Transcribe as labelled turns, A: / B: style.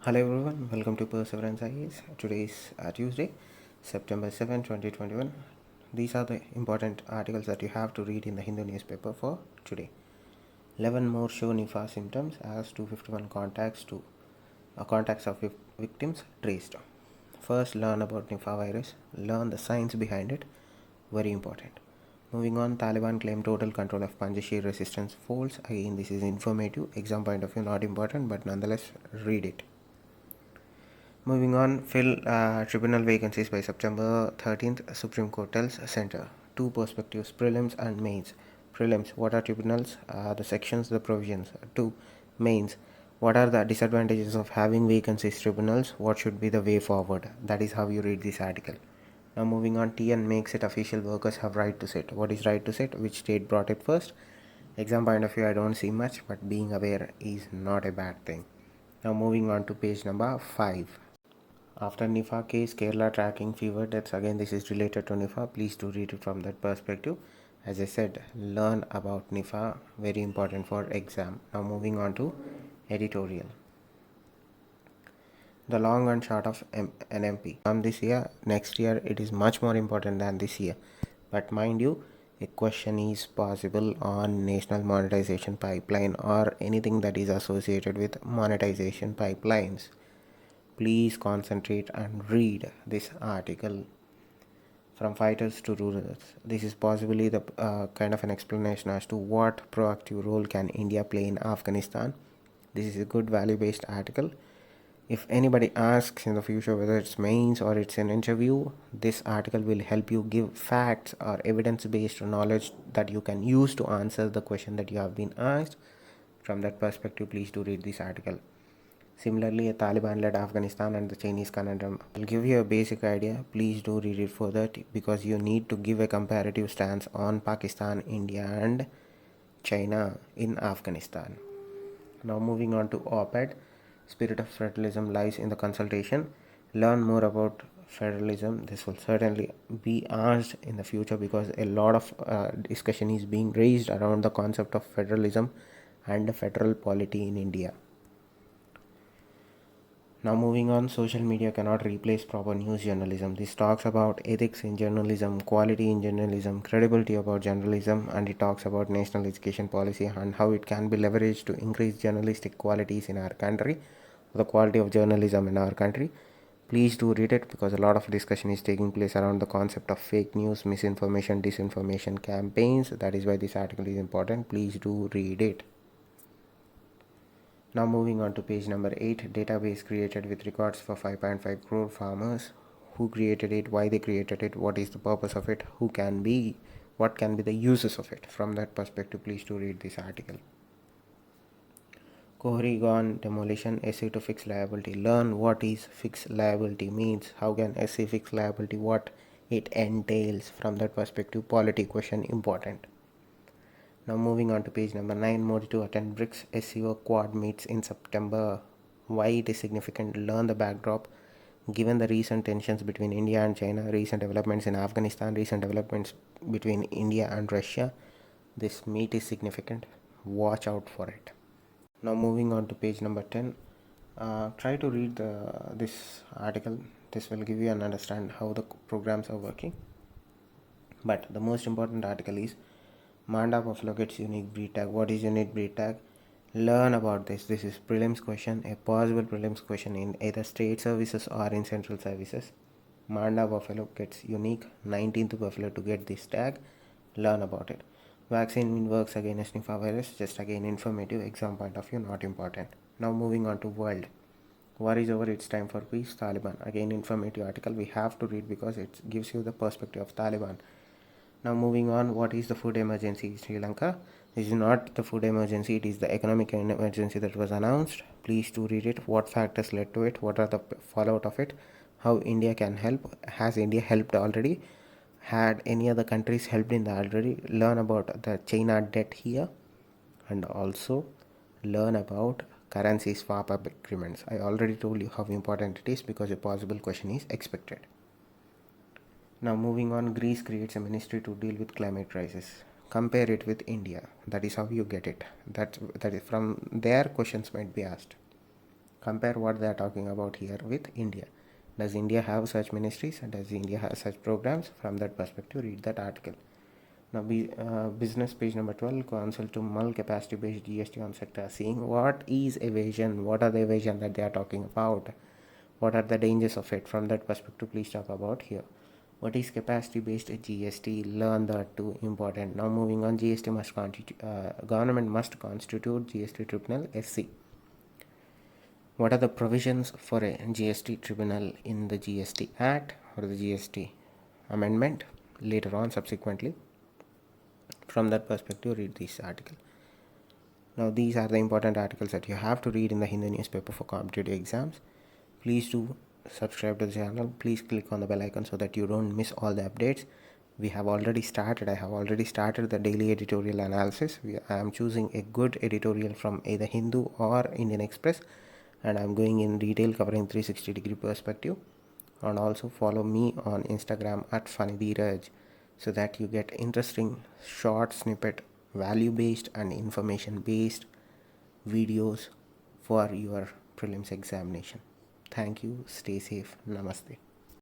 A: Hello everyone, welcome to Perseverance IAS. Today is Tuesday, September 7, 2021. These are the important articles that you have to read in the Hindu newspaper for today. 11 more show Nipah symptoms as 251 contacts of victims traced. First, learn about Nipah virus. Learn the science behind it. Very important. Moving on, Taliban claim total control of Panjshir resistance falls. Again, this is informative. Exam point of view, not important, but nonetheless, read it. Moving on, fill tribunal vacancies by September 13th, Supreme Court tells Center. Two perspectives, prelims and mains. Prelims, what are tribunals? The sections, the provisions. Two, mains, what are the disadvantages of having vacancies tribunals? What should be the way forward? That is how you read this article. Now moving on, TN makes it official, workers have right to sit. What is right to sit? Which state brought it first? Exam point of view, I don't see much, but being aware is not a bad thing. Now moving on to page number 5. After Nipah case, Kerala tracking fever deaths. Again, this is related to Nipah. Please do read it from that perspective. As I said, learn about Nipah. Very important for exam. Now moving on to editorial. The long and short of an MP. From this year, next year, it is much more important than this year. But mind you, a question is possible on national monetization pipeline or anything that is associated with monetization pipelines. Please concentrate and read this article. From fighters to rulers. This is possibly the kind of an explanation as to what proactive role can India play in Afghanistan. This is a good value-based article. If anybody asks in the future whether it's mains or it's an interview, this article will help you give facts or evidence-based knowledge that you can use to answer the question that you have been asked. From that perspective, please do read this article. Similarly, a Taliban-led Afghanistan and the Chinese conundrum. I'll give you a basic idea. Please do read it further because you need to give a comparative stance on Pakistan, India and China in Afghanistan. Now moving on to op-ed. Spirit of federalism lies in the consultation. Learn more about federalism. This will certainly be asked in the future because a lot of discussion is being raised around the concept of federalism and federal polity in India. Now moving on, social media cannot replace proper news journalism. This talks about ethics in journalism, quality in journalism, credibility about journalism, and it talks about national education policy and how it can be leveraged to increase journalistic qualities in our country, the quality of journalism in our country. Please do read it because a lot of discussion is taking place around the concept of fake news, misinformation, disinformation campaigns. That is why this article is important. Please do read it. Now moving on to page number 8, database created with records for 5.5 crore farmers. Who created it, why they created it, what is the purpose of it, what can be the uses of it. From that perspective, please do read this article. Kohri gone, demolition, essay to fix liability. Learn what is fix liability means, how can essay fix liability, what it entails. From that perspective, polity question important. Now moving on to page number 9, Modi to attend BRICS SCO Quad meets in September. Why it is significant? Learn the backdrop. Given the recent tensions between India and China, recent developments in Afghanistan, recent developments between India and Russia, this meet is significant. Watch out for it. Now moving on to page number 10. Try to read this article. This will give you an understand how the programs are working. But the most important article is Manda Buffalo gets unique breed tag. What is unique breed tag? Learn about this. This is prelims question, a possible prelims question in either state services or in central services. Manda Buffalo gets unique 19th Buffalo to get this tag. Learn about it. Vaccine works against Nipah virus. Just again informative, exam point of view, not important. Now moving on to world. War is over, it's time for peace. Taliban. Again informative article we have to read because it gives you the perspective of Taliban. Now moving on, what is the food emergency in Sri Lanka? This is not the food emergency, it is the economic emergency that was announced. Please do read it. What factors led to it? What are the fallout of it? How India can help? Has India helped already? Had any other countries helped in the already? Learn about the China debt here and also learn about currency swap agreements. I already told you how important it is because a possible question is expected. Now moving on, Greece creates a ministry to deal with climate crisis. Compare it with India. That is how you get it. That is from there questions might be asked. Compare what they are talking about here with India. Does India have such ministries? Does India have such programs? From that perspective, read that article. Now, business page number 12, council to mull capacity based GST on sector. Seeing what is evasion, what are the evasion that they are talking about, what are the dangers of it. From that perspective, please talk about here. What is capacity based GST? Learn that too, important. Now, moving on, GST must constitute, government must constitute GST tribunal SC. What are the provisions for a GST tribunal in the GST Act or the GST amendment later on subsequently? From that perspective, read this article. Now, these are the important articles that you have to read in the Hindu newspaper for competitive exams. Please do subscribe to the channel. Please click on the bell icon so that you don't miss all the updates. I have already started the daily editorial analysis. I am choosing a good editorial from either Hindu or Indian Express, and I'm going in detail covering 360-degree perspective. And also follow me on Instagram at phanidhiraj so that you get interesting short snippet, value based and information based videos for your prelims examination. Thank you. Stay safe. Namaste.